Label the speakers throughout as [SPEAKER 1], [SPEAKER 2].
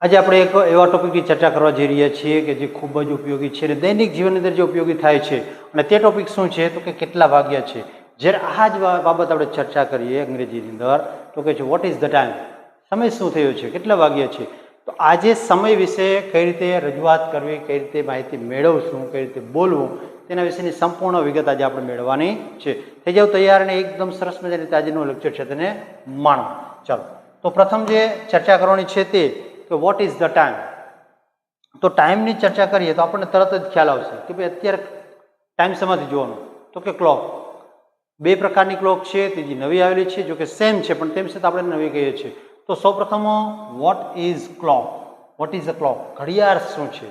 [SPEAKER 1] આજે આપણે એક એવા ટોપિકની ચર્ચા કરવા જઈ રહ્યા છીએ કે જે ખૂબ જ ઉપયોગી છે અને દૈનિક જીવનની અંદર જે ઉપયોગી થાય છે અને તે ટોપિક શું છે તો કે કેટલા વાગ્યા છે. જ્યારે આ જ બાબત આપણે ચર્ચા કરીએ અંગ્રેજીની અંદર તો કે છે વોટ ઇઝ ધ ટાઈમ, સમય શું થયો છે, કેટલા વાગ્યા છે. તો આજે સમય વિશે કઈ રીતે રજૂઆત કરવી, કઈ રીતે માહિતી મેળવશું, કઈ રીતે બોલવું તેના વિશેની સંપૂર્ણ વિગત આજે આપણે મેળવવાની છે. થઈ જાવ તૈયાર અને એકદમ સરસ મજાની આજનું લેક્ચર છે તેને માણો. ચાલો, તો પ્રથમ જે ચર્ચા કરવાની છે તે કે વોટ ઇઝ ધ ટાઈમ. તો ટાઈમની ચર્ચા કરીએ તો આપણને તરત જ ખ્યાલ આવશે કે ભાઈ અત્યારે ટાઈમ શેમાંથી જોવાનો તો કે ક્લોક. બે પ્રકારની ક્લોક છે, ત્રીજી નવી આવેલી છે, જો કે સેમ છે પણ તેમ છતાં આપણે નવી કહીએ છીએ. તો સૌપ્રથમ what is clock, what is a clock, ઘડિયાળ શું છે.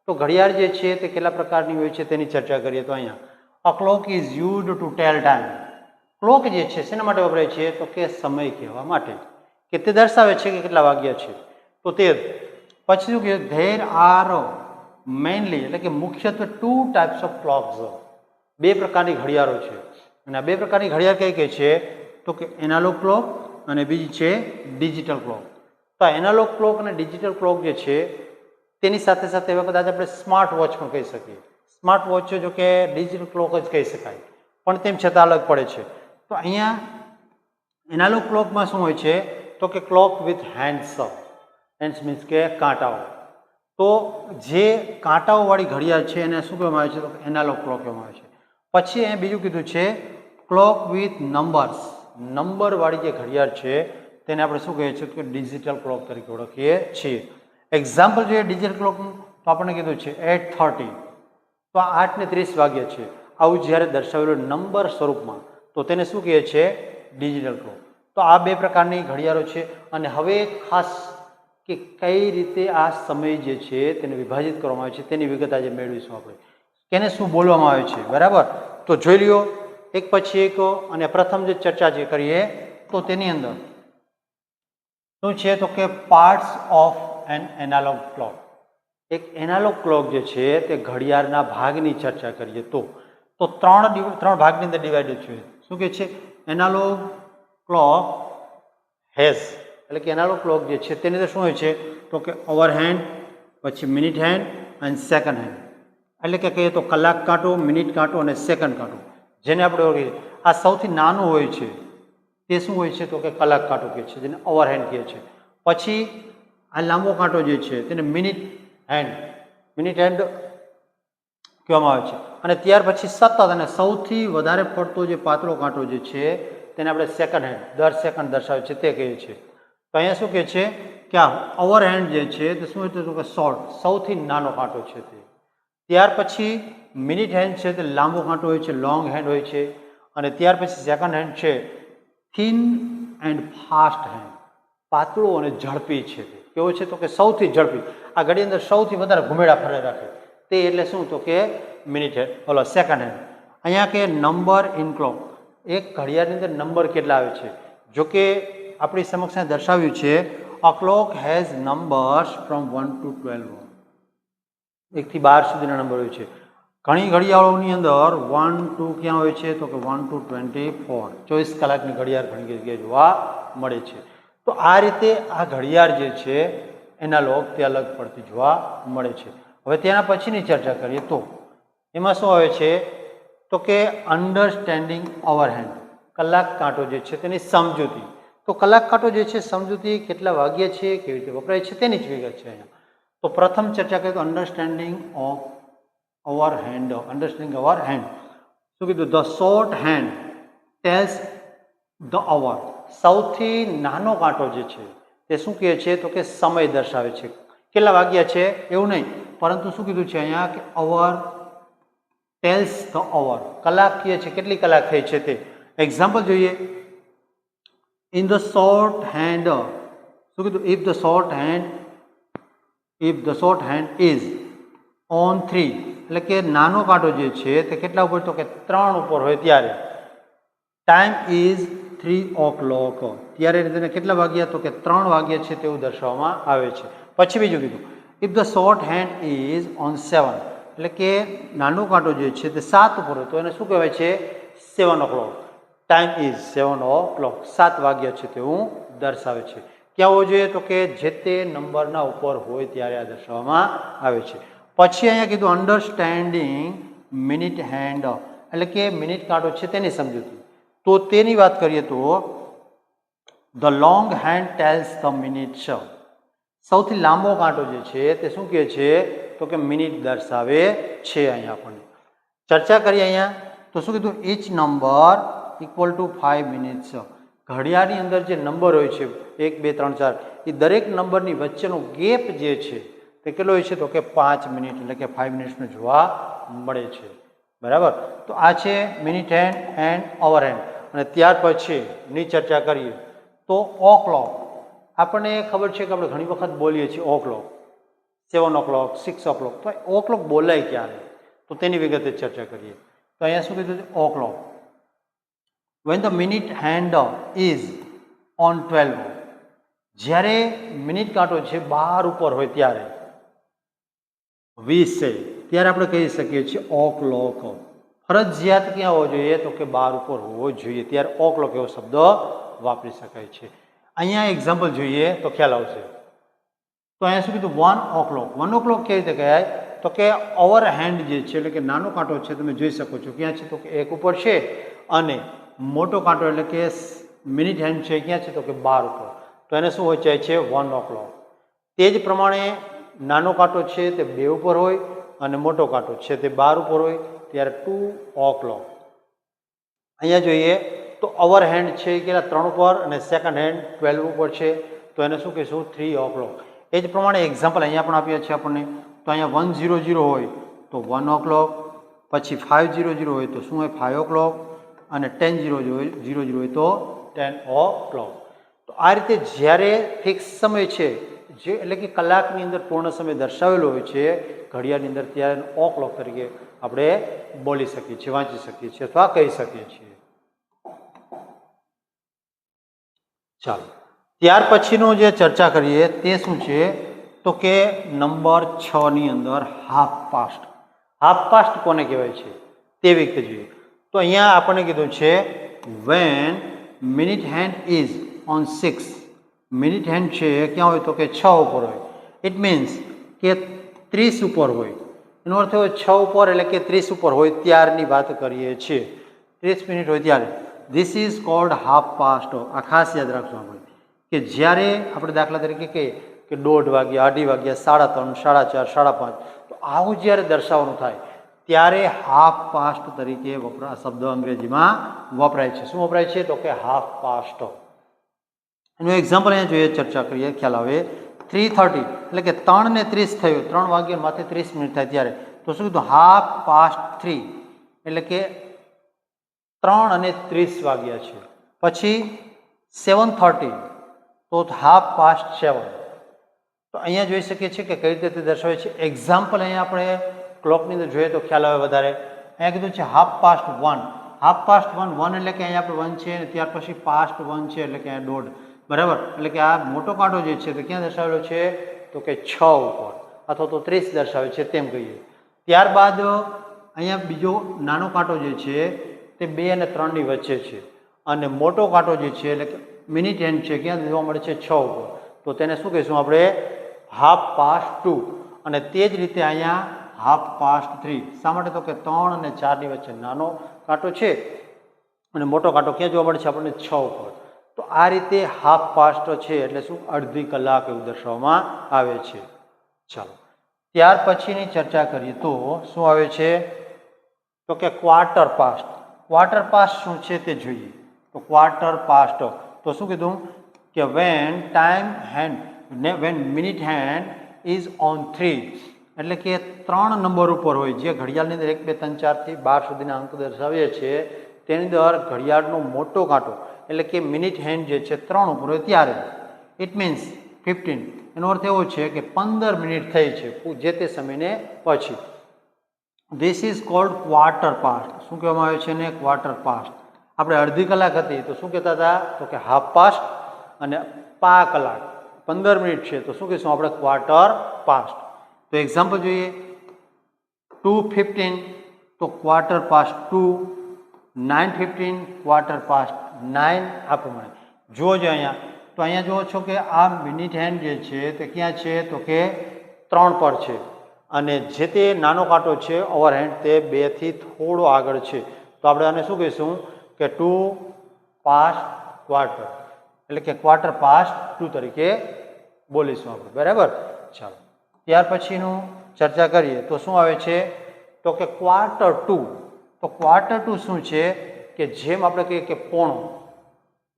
[SPEAKER 1] તો ઘડિયાળ જે છે તે કેટલા પ્રકારની હોય છે તેની ચર્ચા કરીએ તો અહીંયા a clock is used to tell time. Clock જે છે શેના માટે વપરાય છે તો કે સમય કહેવા માટે, કે તે દર્શાવે છે કે કેટલા વાગ્યા છે. તો તે પછી શું કહે, ધેર આર મેઇનલી એટલે કે મુખ્યત્વે ટુ ટાઈપ્સ ઓફ ક્લોક્સ, બે પ્રકારની ઘડિયાળો છે. અને આ બે પ્રકારની ઘડિયાળ કઈ કઈ છે તો કે એનાલોગ ક્લોક અને બીજી છે ડિજિટલ ક્લોક. તો આ એનાલોગ ક્લોક અને ડિજિટલ ક્લોક જે છે તેની સાથે સાથે હવે કદાચ આપણે સ્માર્ટ વોચ પણ કહી શકીએ. સ્માર્ટ વોચ જો કે ડિજિટલ ક્લોક જ કહી શકાય પણ તેમ છતાં અલગ પડે છે. તો અહીંયા એનાલોગ ક્લોકમાં શું હોય છે તો કે clock with hands. Hands means કે કાંટાઓ. તો જે કાંટાઓવાળી ઘડિયાળ છે એને શું કહેવામાં આવે છે તો એનાલોગ ક્લોક કહેવામાં આવે છે. પછી અહીંયા બીજું કીધું છે ક્લોક વિથ નંબર્સ. નંબરવાળી જે ઘડિયાળ છે તેને આપણે શું કહીએ છીએ કે ડિજિટલ ક્લોક તરીકે ઓળખીએ છીએ. એક્ઝામ્પલ જોઈએ ડિજિટલ ક્લોકનું તો આપણને કીધું છે 8:30, તો આ 8:30 વાગ્યા છે. આવું જ્યારે દર્શાવેલું નંબર સ્વરૂપમાં તો તેને શું કહે છે ડિજિટલ ક્લોક. તો આ બે પ્રકારની ઘડિયાળો છે. અને હવે ખાસ કે કઈ રીતે આ સમય જે છે તેને વિભાજિત કરવામાં આવે છે તેની વિગત આજે મેળવીશું આપણે. કેને શું બોલવામાં આવે છે, બરાબર. તો જોઈ લ્યો એક પછી એક. અને પ્રથમ જે ચર્ચા જે કરીએ તો તેની અંદર શું છે તો કે parts of an analogue clock. એક એનાલોગ ક્લોક જે છે તે ઘડિયાળના ભાગની ચર્ચા કરીએ તો ત્રણ ભાગની અંદર ડિવાઇડેડ છે. શું કે છે એનાલોગ ક્લોક હેઝ, એટલે કે એનાલોગ ક્લોક જે છે તેની અંદર શું હોય છે તો કે અવર હેન્ડ, પછી મિનિટ હેન્ડ અને સેકન્ડ હેન્ડ. એટલે કે કહીએ તો કલાક કાંટો, મિનિટ કાંટો અને સેકન્ડ કાંટો, જેને આપણે ઓળખીએ. આ સૌથી નાનું હોય છે તે શું હોય છે તો કે કલાક કાંટો કહે છે, જેને અવર હેન્ડ કહે છે. પછી આ લાંબો કાંટો જે છે તેને મિનિટ હેન્ડ કહેવામાં આવે છે. અને ત્યાર પછી સતત અને સૌથી વધારે પડતો જે પાતળો કાંટો જે છે તેને આપણે સેકન્ડ હેન્ડ, દર સેકન્ડ દર્શાવે છે તે કહીએ છીએ. તો અહીંયા શું કહે છે કે આ ઓવર હેન્ડ જે છે તે શું હોય તો કે શોર્ટ, સૌથી નાનો કાંટો છે તે. ત્યાર પછી મિનિટ હેન્ડ છે તે લાંબો કાંટો હોય છે, લોંગ હેન્ડ હોય છે. અને ત્યાર પછી સેકન્ડ હેન્ડ છે થિન એન્ડ ફાસ્ટ હેન્ડ, પાતળો અને ઝડપી છે. તે કેવો છે તો કે સૌથી ઝડપી, આ ઘડી અંદર સૌથી વધારે ઘુમેડા ફરે રાખે તે એટલે શું તો કે મિનિટ હેન્ડ, સેકન્ડ હેન્ડ. અહીંયા કે નંબર ઇન ક્લોક, એક ઘડિયાળની અંદર નંબર કેટલા આવે છે. જો કે આપણી સમક્ષ દર્શાવ્યું છે a clock has numbers from 1 to 12, 1 થી 12 સુધીના નંબર હોય છે. ઘણી ઘડિયાળોની અંદર 1 to ક્યાં હોય છે તો કે 1 to 24, 24 કલાકની ઘડિયાળ ઘણી જગ્યાએ જોવા મળે છે. તો આ રીતે આ ઘડિયાળ જે છે એનાલોગ તે અલગ પડતી જોવા મળે છે. હવે તેના પછીની ચર્ચા કરીએ તો એમાં શું આવે છે તો કે અન્ડરસ્ટેન્ડિંગ અવર હેન્ડ, કલાક કાંટો જે છે તેની સમજૂતી. તો કલાક કાંટો જે છે સમજૂતી કેટલા વાગ્યા છે, કેવી રીતે વપરાય છે તેની જ વિગત છે અહીંયા. તો પ્રથમ ચર્ચા કરીએ તો understanding of hour hand. Understanding hour hand શું કીધું, the short hand tells the hour. સૌથી નાનો કાંટો જે છે તે શું કહે છે તો કે સમય દર્શાવે છે, કેટલા વાગ્યા છે એવું નહીં, પરંતુ શું કીધું છે અહીંયા કે અવર ટેલ્સ ધ અવર, કલાક કહે છે કેટલી કલાક થઈ છે તે. એક્ઝામ્પલ જોઈએ ઇન ધ શોર્ટ હેન્ડ, શું કીધું if the short hand is on 3, એટલે કે નાનો કાંટો જે છે તે કેટલા ઉપર તો કે 3 ઉપર હોય ત્યારે ટાઈમ ઇઝ 3 o'clock, ત્યારે તેને કેટલા વાગ્યા તો કે 3 વાગ્યા છે તેવું દર્શાવવામાં આવે છે. પછી બીજું કીધું if the short hand is on 7, એટલે કે નાનો કાંટો જે છે તે 7 ઉપર હોય તો એને શું કહેવાય છે 7 o'clock, ટાઈમ ઇઝ 7 o'clock, 7 વાગ્યા છે તેવું દર્શાવે છે. ક્યાં હોવો જોઈએ? તો કે જે તે નંબરના ઉપર હોય ત્યારે આ દર્શાવવામાં આવે છે. પછી અહીંયા કીધું અન્ડરસ્ટેન્ડિંગ મિનિટ હેન્ડ, એટલે કે મિનિટ કાંટો છે તેની સમજૂતી. તો તેની વાત કરીએ તો the long hand tells the minutes. સૌથી લાંબો કાંટો જે છે તે શું કહે છે? તો કે મિનિટ દર્શાવે છે. અહીંયા આપણને ચર્ચા કરીએ અહીંયા તો શું કીધું? Each number equal to 5 minutes. ઘડિયાળની અંદર જે નંબર હોય છે 1 2 3 4, એ દરેક નંબરની વચ્ચેનો ગેપ જે છે તે કેટલો હોય છે? તો કે 5 મિનિટ, એટલે કે 5 મિનિટ્સનો જોવા મળે છે. બરાબર. તો આ છે minute hand and hour hand. અને ત્યાર પછીની ચર્ચા કરીએ તો ઓ ક્લોક. આપણને ખબર છે કે આપણે ઘણી વખત બોલીએ છીએ ઓ ક્લોક, 7 o'clock, 6 o'clock. તો ઓ ક્લોક બોલાય ક્યારે? તો તેની વિગતે ચર્ચા કરીએ. તો અહીંયા શું કીધું છે? ઓ clock when the minute hand is on 12. જ્યારે મિનિટ કાંટો છે 12 ઉપર હોય ત્યારે, 20 છે ત્યારે આપણે કહી શકીએ છીએ ઓ ક્લોક. ફરજિયાત ક્યાં હોવો જોઈએ? તો કે 12 ઉપર હોવો જોઈએ, ત્યારે ઓ ક્લોક એવો શબ્દ વાપરી શકાય છે. અહીંયા એક્ઝામ્પલ જોઈએ તો ખ્યાલ આવશે. તો અહીંયા શું કીધું? 1 o'clock. 1 o'clock કેવી રીતે કહેવાય? તો કે ઓવર હેન્ડ જે છે, એટલે કે નાનો કાંટો છે, તમે જોઈ શકો છો ક્યાં છે? તો કે 1 ઉપર છે, અને મોટો કાંટો એટલે કે મિનિટ હેન્ડ છે ક્યાં છે? તો કે 12 ઉપર. તો એને શું વચાય છે? 1 o'clock. તે જ પ્રમાણે નાનો કાંટો છે તે 2 ઉપર હોય અને મોટો કાંટો છે તે 12 ઉપર હોય ત્યારે 2 o'clock. અહીંયા જોઈએ તો ઓવર હેન્ડ છે એ કેટલા? 3 ઉપર, અને સેકન્ડ હેન્ડ 12 ઉપર છે, તો એને શું કહીશું? 3 o'clock. એ જ પ્રમાણે એક્ઝામ્પલ અહીંયા પણ આપ્યા છે આપણને. તો અહીંયા 100 હોય તો 1 o'clock, પછી 500 હોય તો શું હોય? 5 o'clock, અને 10:00 હોય તો 10 o'clock. તો આ રીતે જ્યારે ફિક્સ સમય છે, જે એટલે કે કલાકની અંદર પૂર્ણ સમય દર્શાવેલો હોય છે ઘડિયાળની અંદર, ત્યારે ઓ ક્લોક તરીકે આપણે બોલી શકીએ છીએ, વાંચી શકીએ છીએ અથવા કહી શકીએ છીએ. ચાલો, ત્યાર પછીનું જે ચર્ચા કરીએ તે શું છે? તો કે નંબર 6 ની અંદર હાફ પાસ્ટ. હાફ પાસ્ટ કોને કહેવાય છે તે વિગતે જોઈએ. તો અહીંયા આપણને કીધું છે when minute hand is on 6. Minute hand છે ક્યાં હોય? તો કે 6 ઉપર હોય. ઇટ મીન્સ કે 30 ઉપર હોય. એનો અર્થ હોય 6 ઉપર એટલે કે 30 ઉપર હોય ત્યારની વાત કરીએ છીએ. 30 મિનિટ હોય ત્યારે. This is called half past. આ ખાસ યાદ રાખજો આપણે, કે જ્યારે આપણે દાખલા તરીકે કહીએ કે 1:30 વાગ્યા, 2:30 વાગ્યા, 3:30, 4:30, 5:30, તો આવું જ્યારે દર્શાવવાનું થાય ત્યારે હાફ પાસ્ટ તરીકે શબ્દ અંગ્રેજીમાં વપરાય છે. શું વપરાય છે? તો કે હાફ પાસ્ટ. એનું એક્ઝામ્પલ અહીંયા જોઈએ, ચર્ચા કરીએ, ખ્યાલ આવે. 3:30 એટલે કે 3:30 થયું, 3 વાગ્યા માથે 30 મિનિટ થાય ત્યારે, તો શું કીધું? હાફ પાસ્ટ 3, એટલે કે 3:30 વાગ્યા છે. પછી 7:30 તો હાફ પાસ્ટ 7. તો અહીંયા જોઈ શકીએ છીએ કે કઈ રીતે તે દર્શાવે છે. એક્ઝામ્પલ અહીંયા આપણે ક્લોકની અંદર જોઈએ તો ખ્યાલ આવે વધારે. અહીંયા કીધું છે હાફ પાસ્ટ 1. હાફ પાસ્ટ 1, 1 એટલે કે અહીંયા આપણે 1 છે, અને ત્યાર પછી પાસ્ટ 1 છે એટલે કે અહીંયા 1:30. બરાબર. એટલે કે આ મોટો કાંટો જે છે તે ક્યાં દર્શાવેલો છે? તો કે 6 ઉપર, અથવા તો 30 દર્શાવે છે તેમ કહીએ. ત્યારબાદ અહીંયા બીજો નાનો કાંટો જે છે તે 2 અને 3 ની વચ્ચે છે, અને મોટો કાંટો જે છે એટલે કે મિનિટ હેન્ડ છે ક્યાં જોવા મળે છે? 6 ઉપર. તો તેને શું કહીશું આપણે? Half past 2. અને તે જ રીતે અહીંયા હાફ પાસ્ટ 3. શા માટે? તો કે 3 અને 4 ની વચ્ચે નાનો કાંટો છે, અને મોટો કાંટો ક્યાં જોવા મળે છે આપણને? 6 ઉપર. તો આ રીતે હાફ પાસ્ટ છે એટલે શું? અડધી કલાક એવું દર્શાવવામાં આવે છે. ચાલો, ત્યાર પછીની ચર્ચા કરીએ તો શું આવે છે? તો કે ક્વાર્ટર પાસ્ટ. ક્વાર્ટર પાસ્ટ શું છે તે જોઈએ. તો ક્વાર્ટર પાસ્ટ તો શું કીધું? કે when minute hand is on 3, એટલે કે 3 નંબર ઉપર હોય, જે ઘડિયાળની અંદર 1 2 3 4 થી 12 સુધીના અંક દર્શાવીએ છીએ તેની અંદર ઘડિયાળનો મોટો કાંટો એટલે કે મિનિટ હેન્ડ જે છે 3 ઉપર હોય ત્યારે. It means 15. એનો અર્થ એવો છે કે 15 મિનિટ થઈ છે જે તે સમયને પછી. This is called quarter past. શું કહેવામાં આવે છે ને? Quarter past. આપણે અડધી કલાક હતી તો શું કહેતા હતા? તો કે હાફ પાસ્ટ. અને પા કલાક 15 મિનિટ છે તો શું કહીશું આપણે? Quarter past. તો એક્ઝામ્પલ જોઈએ. 2:15 તો ક્વાર્ટર પાસ્ટ 2. 9:15 quarter past 9. આ પ્રમાણે જોજો અહીંયા તો અહીંયા જુઓ છો કે આ મિનિટ હેન્ડ જે છે તે ક્યાં છે તો કે 3 પર છે અને જે તે નાનો કાંટો છે ઓવરહેન્ડ તે 2 થી થોડો આગળ છે. તો આપણે આને શું કહીશું કે 2 પાસ્ટ ક્વાર્ટર, એટલે કે ક્વાર્ટર પાસ્ટ 2 તરીકે બોલીશું આપણે. બરાબર. ચાલો ત્યાર પછીનું ચર્ચા કરીએ તો શું આવે છે તો કે ક્વાર્ટર 2. તો ક્વાર્ટર 2 શું છે કે જેમ આપણે કહીએ કે પોણો,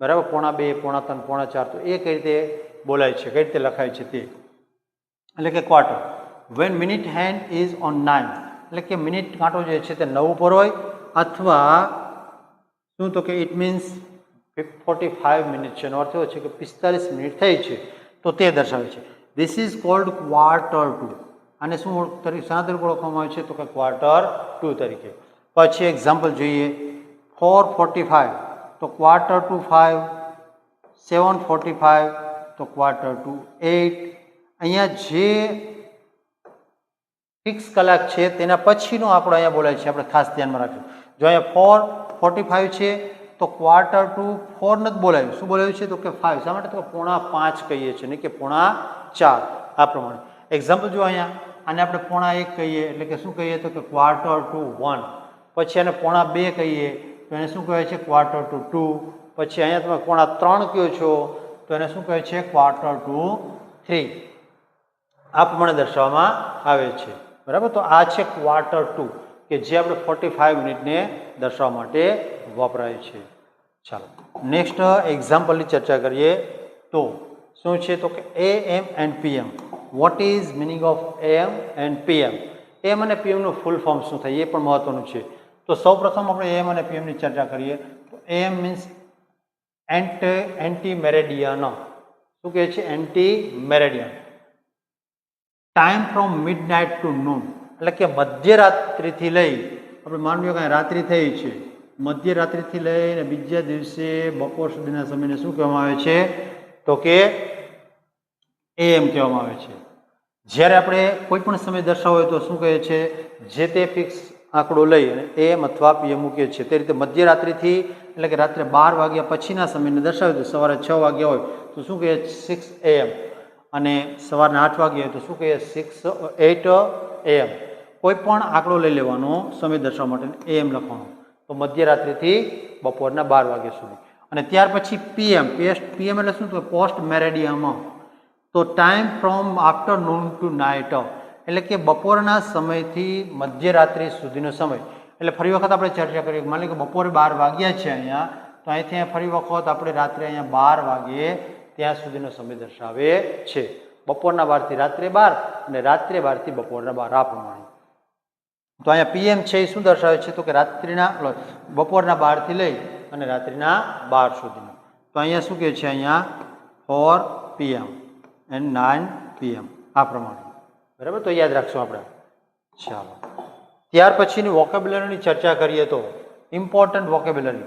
[SPEAKER 1] બરાબર, પોણા 2, પોણા 3, પોણા 4, તો એ કઈ રીતે બોલાય છે, કઈ રીતે લખાય છે તે, એટલે કે quarter. When minute hand is on 9, એટલે કે મિનિટ કાંટો જે છે તે 9 પર હોય અથવા શું તો કે ઇટ મીન્સ 45 મિનિટ છે, એનો અર્થ એવો છે કે 45 મિનિટ થઈ છે, તો તે દર્શાવે છે. This is called quarter 2. આને શું તરીકે શાના તરીકે ઓળખવામાં આવે છે તો કે ક્વાર્ટર 2 તરીકે. પછી એક્ઝામ્પલ જોઈએ. 4:45 તો ક્વાર્ટર ટુ 5, 7:45 તો ક્વાર્ટર ટુ 8. અહીંયા જે ફિક્સ કલાક છે તેના પછીનો આપણો અહીંયા બોલાય છે, આપણે ખાસ ધ્યાનમાં રાખીએ. જો અહીંયા 4:45 છે તો ક્વાર્ટર ટુ 4 નથી બોલાયું, શું બોલાયું છે તો કે 5. શા માટે તો પોણા 5 કહીએ છીએ, નહીં કે પોણા 4. આ પ્રમાણે એક્ઝામ્પલ જો અહીંયા આને આપણે પોણા 1 કહીએ, એટલે કે શું કહીએ તો કે ક્વાર્ટર ટુ 1. પછી આને પોણા 2 કહીએ તો એને શું કહે છે ક્વાર્ટર ટુ 2. પછી અહીંયા તમે પોણા 3 કહો છો તો એને શું કહે છે ક્વાર્ટર ટુ 3. આ પ્રમાણે દર્શાવવામાં આવે છે. બરાબર. તો આ છે ક્વાર્ટર 2 કે જે આપણે 45 મિનિટને દર્શાવવા માટે વપરાય છે. ચાલો નેક્સ્ટ એક્ઝામ્પલની ચર્ચા કરીએ તો શું છે તો કે AM and PM. What is meaning of AM and PM? AM અને PM નું ફૂલ ફોર્મ શું થાય એ પણ મહત્વનું છે. તો સૌપ્રથમ આપણે AM અને PM ની ચર્ચા કરીએ તો AM મીન્સ એન્ટી મેરેડિયન. શું કહે છે? Ante meridian. Time from midnight to noon, એટલે કે મધ્યરાત્રિથી લઈ, આપણે માનીએ કે રાત્રિ થઈ છે, મધ્યરાત્રિથી લઈને બીજા દિવસે બપોર સુધીના સમયને શું કહેવામાં આવે છે તો કે AM કહેવામાં આવે છે. જ્યારે આપણે કોઈ પણ સમય દર્શાવવો હોય તો શું કહે છે, જે તે ફિક્સ આંકડો લઈ અને AM અથવા PM મૂકીએ છીએ. તે રીતે મધ્યરાત્રિથી એટલે કે રાત્રે 12 વાગ્યા પછીના સમયને દર્શાવે તો સવારે 6 વાગ્યા હોય તો શું કહીએ 6 AM, અને સવારના 8 વાગ્યા હોય તો શું કહીએ 8 AM. કોઈ પણ આંકડો લઈ લેવાનો સમય દર્શાવવા માટે AM લખવાનો. તો મધ્યરાત્રિથી બપોરના 12 વાગ્યા સુધી. અને ત્યાર પછી PM. PM એટલે શું તો પોસ્ટ મેરેડિયમ. તો time from afternoon to night, એટલે કે બપોરના સમયથી મધ્યરાત્રિ સુધીનો સમય. એટલે ફરી વખત આપણે ચર્ચા કરીએ, માની કે બપોરે 12 વાગ્યા છે અહીંયા, તો અહીંથી ફરી વખત આપણે રાત્રે અહીંયા 12 વાગ્યે ત્યાં સુધીનો સમય દર્શાવે છે. બપોરના 12 થી રાત્રે 12 અને રાત્રે 12 થી બપોરના 12 આ પ્રમાણે. તો અહીંયા PM છે એ શું દર્શાવે છે તો કે રાત્રિના બપોરના 12 થી લઈ અને રાત્રિના 12 સુધીનો. તો અહીંયા શું કહે છે અહીંયા 4 PM એન્ડ 9 PM આ પ્રમાણે. બરાબર. તો યાદ રાખશું આપણે. ચાલો ત્યાર પછીની વોકેબ્યુલરીની ચર્ચા કરીએ તો ઇમ્પોર્ટન્ટ વોકેબ્યુલરી,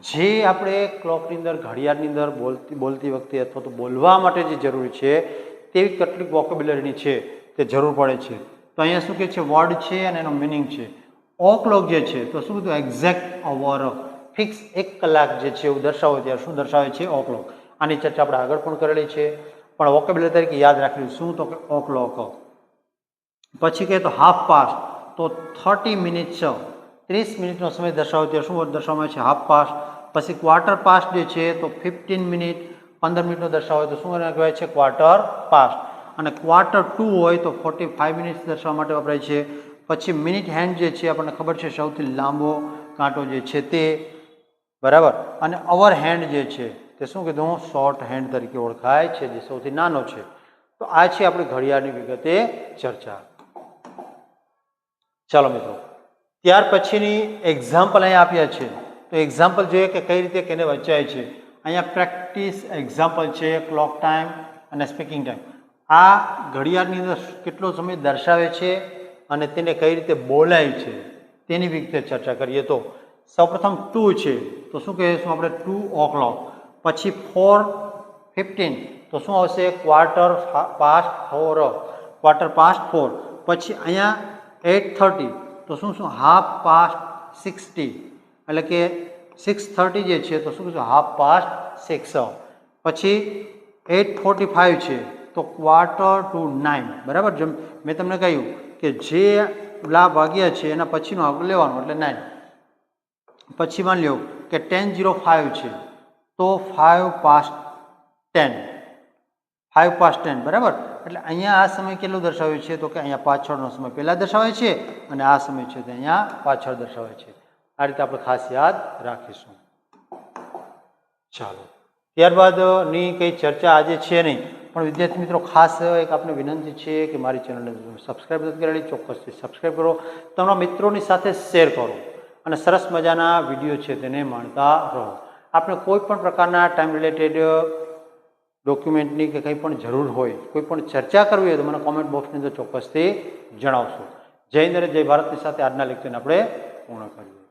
[SPEAKER 1] જે આપણે ક્લોકની અંદર ઘડિયાળની અંદર બોલતી વખતે અથવા તો બોલવા માટે જે જરૂરી છે તેવી કેટલીક વોકેબ્યુલરીની છે તે જરૂર પડે છે. તો અહીંયા શું કહે છે વર્ડ છે અને એનો મિનિંગ છે. ઓ ક્લોક જે છે તો શું કીધું એક્ઝેક્ટ અવર, ફિક્સ 1 કલાક જે છે એવું દર્શાવે ત્યારે શું દર્શાવે છે ઓ ક્લોક. આની ચર્ચા આપણે આગળ પણ કરેલી છે, પણ વોકેબ્યુલરી તરીકે યાદ રાખવું શું તો કે ઓ ક્લોક. પછી કહે તો હાફ પાસ્ટ, તો 30 મિનિટ છે, 30 મિનિટનો સમય દર્શાવે ત્યારે શું દર્શાવવામાં આવે છે હાફ પાસ્ટ. પછી ક્વાર્ટર પાસ્ટ જે છે તો 15 મિનિટ, 15 મિનિટનો દર્શાવે તો શું કહેવાય છે ક્વાર્ટર પાસ્ટ. અને ક્વાર્ટર 2 હોય તો 45 મિનિટ્સ દર્શાવવા માટે વપરાય છે. પછી મિનિટ હેન્ડ જે છે આપણને ખબર છે સૌથી લાંબો કાંટો જે છે તે, બરાબર. અને અવર હેન્ડ જે છે તે શું કીધું શોર્ટ હેન્ડ તરીકે ઓળખાય છે, જે સૌથી નાનો છે. તો આ છે આપણી ઘડિયાળની વિગતે ચર્ચા. ચાલો મિત્રો, ત્યાર પછીની એક્ઝામ્પલ અહીંયા આપ્યા છે તો એક્ઝામ્પલ જોઈએ કે કઈ રીતે કેને વચાય છે. અહીંયા પ્રેક્ટિસ એક્ઝામ્પલ છે ક્લોક ટાઈમ અને સ્પીકિંગ ટાઈમ. આ ઘડિયાળની અંદર કેટલો સમય દર્શાવે છે અને તેને કઈ રીતે બોલાય છે તેની વિગતે ચર્ચા કરીએ તો સૌપ્રથમ 2 છે તો શું કહીશું આપણે 2 o'clock. પછી 4:15 તો શું આવશે ક્વાર્ટર પાસ્ટ 4, ક્વાર્ટર પાસ્ટ 4. પછી અહીંયા 8:30 તો શું હાફ પાસ્ટ 60, એટલે કે 6:30 જે છે તો શું કહીશું હાફ પાસ્ટ 6. પછી 8:45 છે તો 8:45, બરાબર. જેમ મેં તમને કહ્યું કે જે લાભ વાગ્યા છે એના પછીનો આગળ લેવાનો એટલે 9. પછી માની લો કે 10:05 છે તો 5:10, 5:10, બરાબર. એટલે અહીંયા આ સમય કેટલો દર્શાવ્યો છે તો કે અહીંયા પાછળનો સમય પહેલાં દર્શાવે છે અને આ સમય છે તે અહીંયા પાછળ દર્શાવે છે. આ રીતે આપણે ખાસ યાદ રાખીશું. ચાલો, ત્યારબાદની કંઈ ચર્ચા આજે છે નહીં, પણ વિદ્યાર્થી મિત્રો ખાસ એક આપને વિનંતી છે કે મારી ચેનલને સબસ્ક્રાઈબ નથી કરેલી, ચોક્કસથી સબસ્ક્રાઈબ કરો, તમારા મિત્રોની સાથે શેર કરો અને સરસ મજાના વિડીયો છે તેને માણતા રહો. આપણે કોઈ પણ પ્રકારના ટાઈમ રિલેટેડ ડોક્યુમેન્ટની કે કંઈ પણ જરૂર હોય, કોઈ પણ ચર્ચા કરવી હોય તો મને કોમેન્ટ બોક્સની અંદર ચોક્કસથી જણાવશો. જય હિન્દ અને જય ભારતની સાથે આજના લેક્ચરને આપણે પૂર્ણ કરીએ.